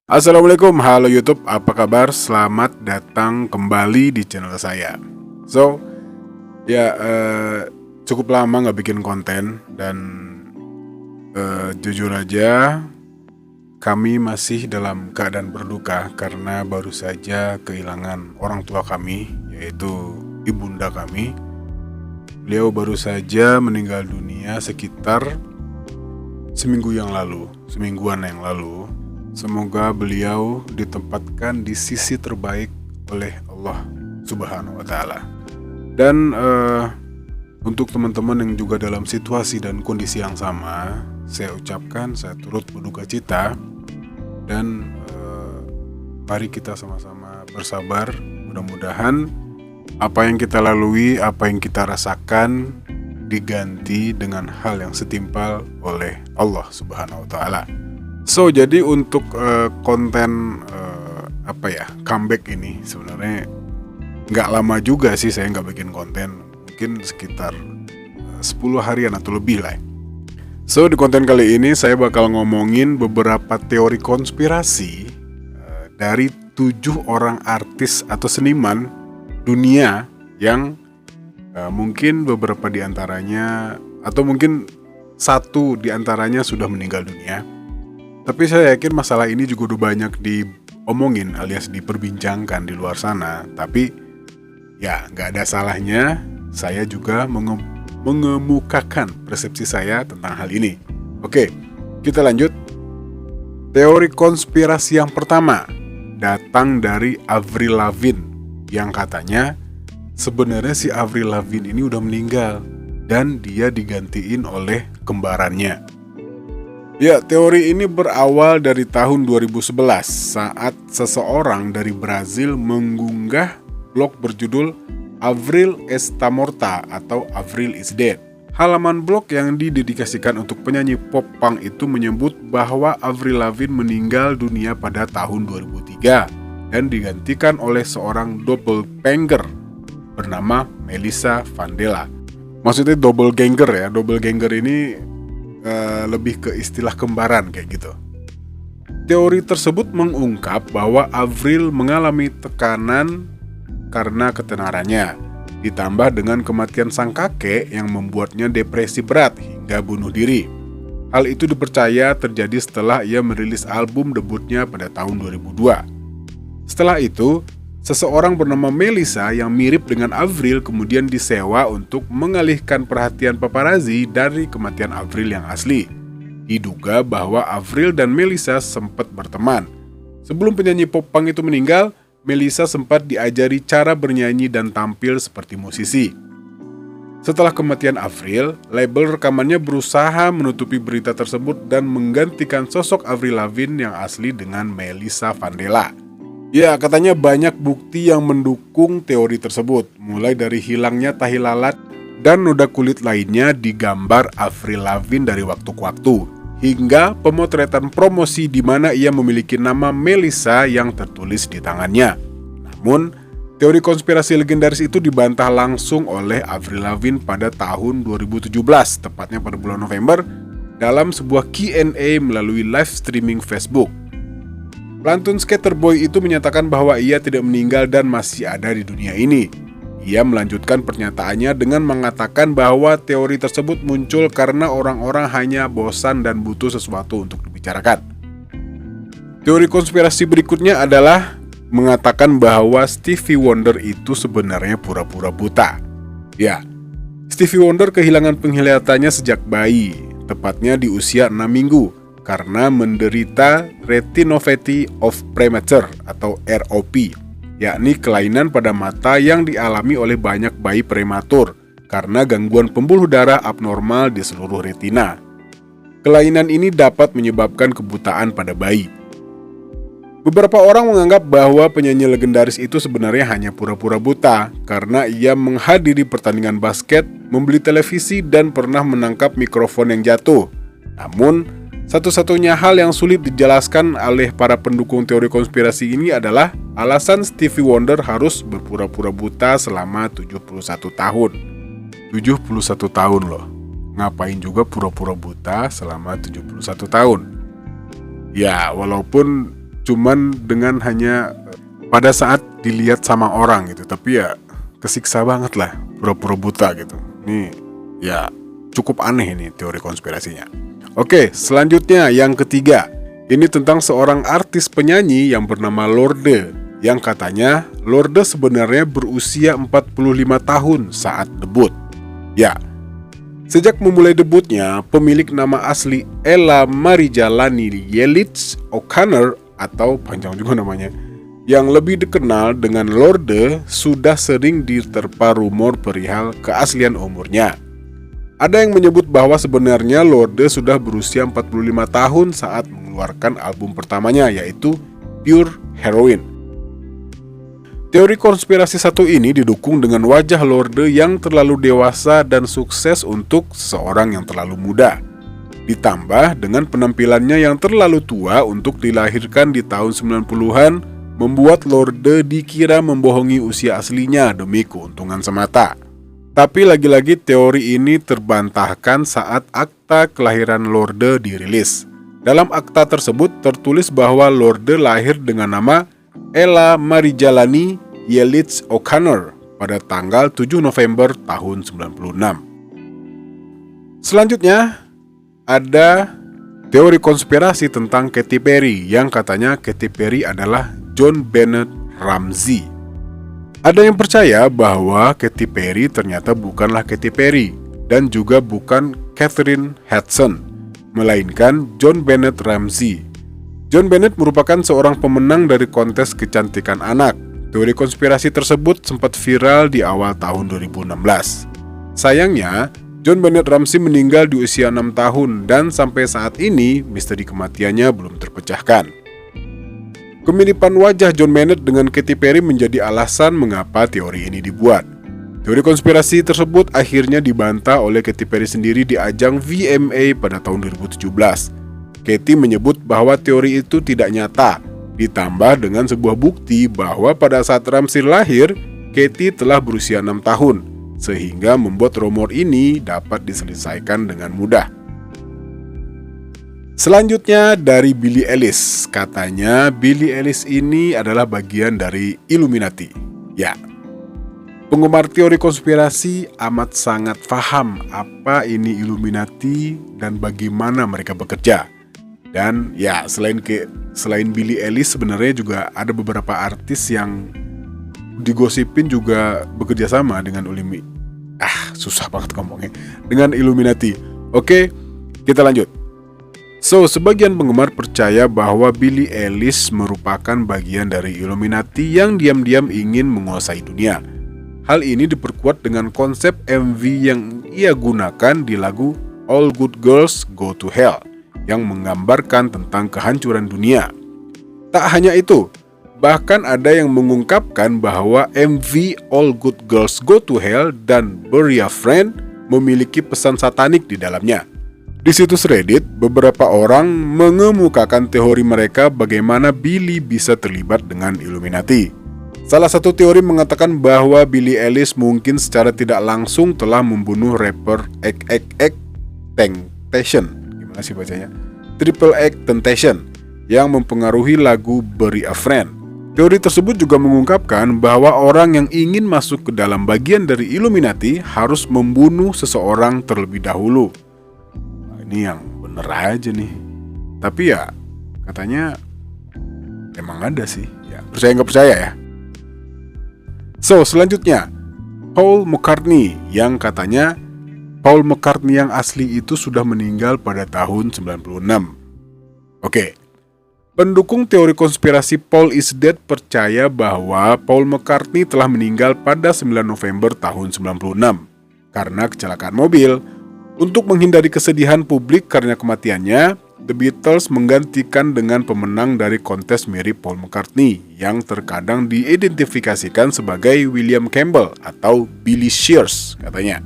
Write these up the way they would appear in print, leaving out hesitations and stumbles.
Assalamualaikum, halo YouTube, apa kabar? Selamat datang kembali di channel saya. Cukup lama gak bikin konten dan jujur aja kami masih dalam keadaan berduka karena baru saja kehilangan orang tua kami, yaitu ibunda kami. Beliau baru saja meninggal dunia sekitar semingguan yang lalu. Semoga beliau ditempatkan di sisi terbaik oleh Allah Subhanahu wa Ta'ala. Dan untuk teman-teman yang juga dalam situasi dan kondisi yang sama, saya ucapkan saya turut berduka cita. Dan mari kita sama-sama bersabar. Mudah-mudahan apa yang kita lalui, apa yang kita rasakan diganti dengan hal yang setimpal oleh Allah Subhanahu wa Ta'ala. Jadi untuk konten comeback ini sebenarnya nggak lama juga sih saya nggak bikin konten, mungkin sekitar 10 harian atau lebih lah. Di konten kali ini saya bakal ngomongin beberapa teori konspirasi dari 7 orang artis atau seniman dunia yang mungkin beberapa diantaranya atau mungkin satu diantaranya sudah meninggal dunia. Tapi saya yakin masalah ini juga udah banyak diomongin alias diperbincangkan di luar sana. Tapi ya gak ada salahnya saya juga mengemukakan persepsi saya tentang hal ini. Oke, kita lanjut. Teori konspirasi yang pertama datang dari Avril Lavigne, yang katanya sebenarnya si Avril Lavigne ini udah meninggal dan dia digantiin oleh kembarannya. Ya, teori ini berawal dari tahun 2011 saat seseorang dari Brazil mengunggah blog berjudul Avril Está Morta atau Avril is Dead. Halaman blog yang didedikasikan untuk penyanyi pop punk itu menyebut bahwa Avril Lavigne meninggal dunia pada tahun 2003 dan digantikan oleh seorang doppelganger bernama Melissa Vandella. Maksudnya doppelganger ya, doppelganger ini lebih ke istilah kembaran kayak gitu. Teori tersebut mengungkap bahwa Avril mengalami tekanan karena ketenarannya, ditambah dengan kematian sang kakek yang membuatnya depresi berat hingga bunuh diri. Hal itu dipercaya terjadi setelah ia merilis album debutnya pada tahun 2002. Setelah itu, seseorang bernama Melissa yang mirip dengan Avril kemudian disewa untuk mengalihkan perhatian paparazzi dari kematian Avril yang asli. Diduga bahwa Avril dan Melissa sempat berteman. Sebelum penyanyi pop punk itu meninggal, Melissa sempat diajari cara bernyanyi dan tampil seperti musisi. Setelah kematian Avril, label rekamannya berusaha menutupi berita tersebut dan menggantikan sosok Avril Lavigne yang asli dengan Melissa Vandella. Ya, katanya banyak bukti yang mendukung teori tersebut, mulai dari hilangnya tahi lalat dan noda kulit lainnya di gambar Avril Lavigne dari waktu ke waktu, hingga pemotretan promosi di mana ia memiliki nama Melissa yang tertulis di tangannya. Namun, teori konspirasi legendaris itu dibantah langsung oleh Avril Lavigne pada tahun 2017, tepatnya pada bulan November, dalam sebuah Q&A melalui live streaming Facebook. Pelantun Skater Boy itu menyatakan bahwa ia tidak meninggal dan masih ada di dunia ini. Ia melanjutkan pernyataannya dengan mengatakan bahwa teori tersebut muncul karena orang-orang hanya bosan dan butuh sesuatu untuk dibicarakan. Teori konspirasi berikutnya adalah mengatakan bahwa Stevie Wonder itu sebenarnya pura-pura buta. Ya, Stevie Wonder kehilangan penglihatannya sejak bayi, tepatnya di usia 6 minggu. Karena menderita retinopathy of premature atau ROP, yakni kelainan pada mata yang dialami oleh banyak bayi prematur karena gangguan pembuluh darah abnormal di seluruh retina. Kelainan ini dapat menyebabkan kebutaan pada bayi. Beberapa orang menganggap bahwa penyanyi legendaris itu sebenarnya hanya pura-pura buta karena ia menghadiri pertandingan basket, membeli televisi, dan pernah menangkap mikrofon yang jatuh. Namun, satu-satunya hal yang sulit dijelaskan oleh para pendukung teori konspirasi ini adalah alasan Stevie Wonder harus berpura-pura buta selama 71 tahun. 71 tahun loh. Ngapain juga pura-pura buta selama 71 tahun? Ya, walaupun cuman dengan hanya pada saat dilihat sama orang gitu. Tapi ya kesiksa banget lah, pura-pura buta gitu. Ini ya cukup aneh ini teori konspirasinya. Oke, selanjutnya yang ketiga. Ini tentang seorang artis penyanyi yang bernama Lorde, yang katanya Lorde sebenarnya berusia 45 tahun saat debut. Ya, sejak memulai debutnya, pemilik nama asli Ella Marijalani Yelits O'Connor, atau panjang juga namanya, yang lebih dikenal dengan Lorde, sudah sering diterpa rumor perihal keaslian umurnya. Ada yang menyebut bahwa sebenarnya Lorde sudah berusia 45 tahun saat mengeluarkan album pertamanya, yaitu Pure Heroine. Teori konspirasi satu ini didukung dengan wajah Lorde yang terlalu dewasa dan sukses untuk seseorang yang terlalu muda. Ditambah dengan penampilannya yang terlalu tua untuk dilahirkan di tahun 90-an, membuat Lorde dikira membohongi usia aslinya demi keuntungan semata. Tapi lagi-lagi teori ini terbantahkan saat akta kelahiran Lorde dirilis. Dalam akta tersebut tertulis bahwa Lorde lahir dengan nama Ella Marijalani Yelits O'Connor pada tanggal 7 November tahun 96. Selanjutnya, ada teori konspirasi tentang Katy Perry yang katanya Katy Perry adalah John Bennett Ramsey. Ada yang percaya bahwa Katy Perry ternyata bukanlah Katy Perry dan juga bukan Catherine Hudson, melainkan John Bennett Ramsey. John Bennett merupakan seorang pemenang dari kontes kecantikan anak. Teori konspirasi tersebut sempat viral di awal tahun 2016. Sayangnya, John Bennett Ramsey meninggal di usia 6 tahun dan sampai saat ini misteri kematiannya belum terpecahkan. Kemiripan wajah John Bennett dengan Katy Perry menjadi alasan mengapa teori ini dibuat. Teori konspirasi tersebut akhirnya dibantah oleh Katy Perry sendiri di ajang VMA pada tahun 2017. Katy menyebut bahwa teori itu tidak nyata, ditambah dengan sebuah bukti bahwa pada saat Ramsey lahir, Katy telah berusia 6 tahun, sehingga membuat rumor ini dapat diselesaikan dengan mudah. Selanjutnya dari Billie Eilish. Katanya Billie Eilish ini adalah bagian dari Illuminati. Ya, penggemar teori konspirasi amat sangat paham apa ini Illuminati dan bagaimana mereka bekerja. Dan ya, selain Billie Eilish sebenarnya juga ada beberapa artis yang digosipin juga bekerja sama dengan susah banget ngomongnya, dengan Illuminati. Oke, kita lanjut. Sebagian penggemar percaya bahwa Billie Eilish merupakan bagian dari Illuminati yang diam-diam ingin menguasai dunia. Hal ini diperkuat dengan konsep MV yang ia gunakan di lagu All Good Girls Go to Hell, yang menggambarkan tentang kehancuran dunia. Tak hanya itu, bahkan ada yang mengungkapkan bahwa MV All Good Girls Go to Hell dan Bury a Friend memiliki pesan satanik di dalamnya. Di situs Reddit, beberapa orang mengemukakan teori mereka bagaimana Billie bisa terlibat dengan Illuminati. Salah satu teori mengatakan bahwa Billie Eilish mungkin secara tidak langsung telah membunuh rapper XXXTentacion, gimana sih bacanya? XXXTentacion, yang mempengaruhi lagu Bury a Friend. Teori tersebut juga mengungkapkan bahwa orang yang ingin masuk ke dalam bagian dari Illuminati harus membunuh seseorang terlebih dahulu. Ini yang bener aja nih. Tapi ya katanya emang ada sih ya, percaya nggak percaya ya. Selanjutnya Paul McCartney, yang katanya Paul McCartney yang asli itu sudah meninggal pada tahun 96. Oke, pendukung teori konspirasi Paul is Dead percaya bahwa Paul McCartney telah meninggal pada 9 November tahun 96 karena kecelakaan mobil. Untuk menghindari kesedihan publik karena kematiannya, The Beatles menggantikan dengan pemenang dari kontes mirip Paul McCartney yang terkadang diidentifikasikan sebagai William Campbell atau Billy Shears katanya.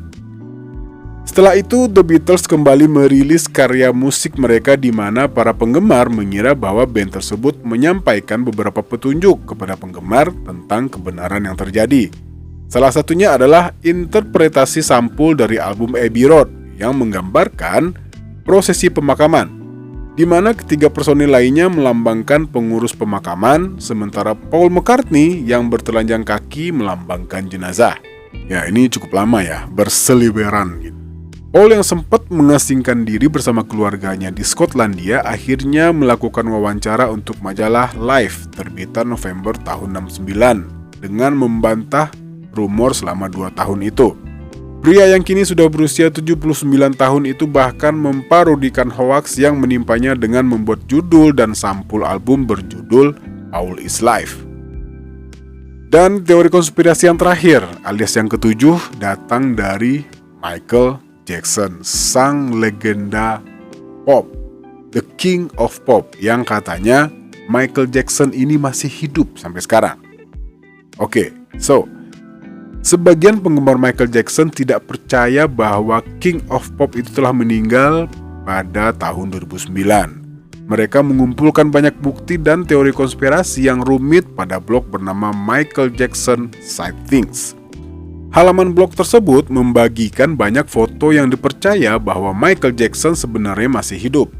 Setelah itu, The Beatles kembali merilis karya musik mereka di mana para penggemar mengira bahwa band tersebut menyampaikan beberapa petunjuk kepada penggemar tentang kebenaran yang terjadi. Salah satunya adalah interpretasi sampul dari album Abbey Road yang menggambarkan prosesi pemakaman, di mana ketiga personil lainnya melambangkan pengurus pemakaman, sementara Paul McCartney yang bertelanjang kaki melambangkan jenazah. Ya, ini cukup lama ya, berseliweran gitu. Paul yang sempat mengasingkan diri bersama keluarganya di Skotlandia akhirnya melakukan wawancara untuk majalah Life terbitan November tahun 69 dengan membantah rumor selama 2 tahun itu. Pria yang kini sudah berusia 79 tahun itu bahkan memparodikan hoaks yang menimpanya dengan membuat judul dan sampul album berjudul Paul is Life. Dan teori konspirasi yang terakhir alias yang ketujuh datang dari Michael Jackson, sang legenda pop, the king of pop, yang katanya Michael Jackson ini masih hidup sampai sekarang. Oke, so sebagian penggemar Michael Jackson tidak percaya bahwa King of Pop itu telah meninggal pada tahun 2009. Mereka mengumpulkan banyak bukti dan teori konspirasi yang rumit pada blog bernama Michael Jackson Sightings. Halaman blog tersebut membagikan banyak foto yang dipercaya bahwa Michael Jackson sebenarnya masih hidup.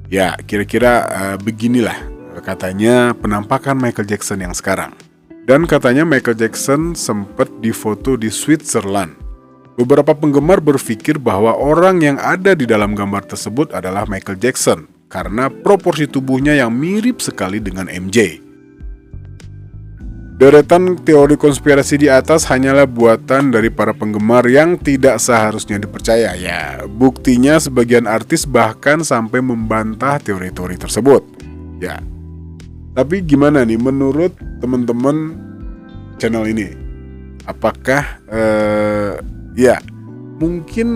Ya, kira-kira beginilah katanya penampakan Michael Jackson yang sekarang. Dan katanya Michael Jackson sempat difoto di Switzerland. Beberapa penggemar berpikir bahwa orang yang ada di dalam gambar tersebut adalah Michael Jackson karena proporsi tubuhnya yang mirip sekali dengan MJ. Deretan teori konspirasi di atas hanyalah buatan dari para penggemar yang tidak seharusnya dipercaya. Ya, buktinya sebagian artis bahkan sampai membantah teori-teori tersebut. Ya, tapi gimana nih menurut teman-teman channel ini? Apakah ya mungkin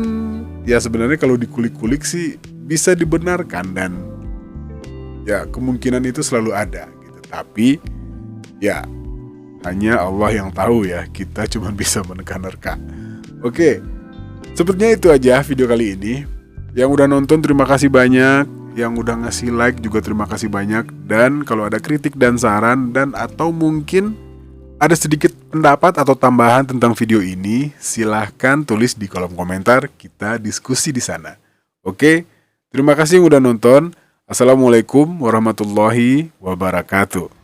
ya sebenarnya kalau dikulik-kulik sih bisa dibenarkan dan ya kemungkinan itu selalu ada gitu. Tapi ya hanya Allah yang tahu ya, kita cuma bisa menerka-nerka. Oke, sepertinya itu aja video kali ini. Yang udah nonton terima kasih banyak, yang udah ngasih like juga terima kasih banyak. Dan kalau ada kritik dan saran dan atau mungkin ada sedikit pendapat atau tambahan tentang video ini, silahkan tulis di kolom komentar, kita diskusi di sana. Oke, terima kasih yang udah nonton. Assalamualaikum warahmatullahi wabarakatuh.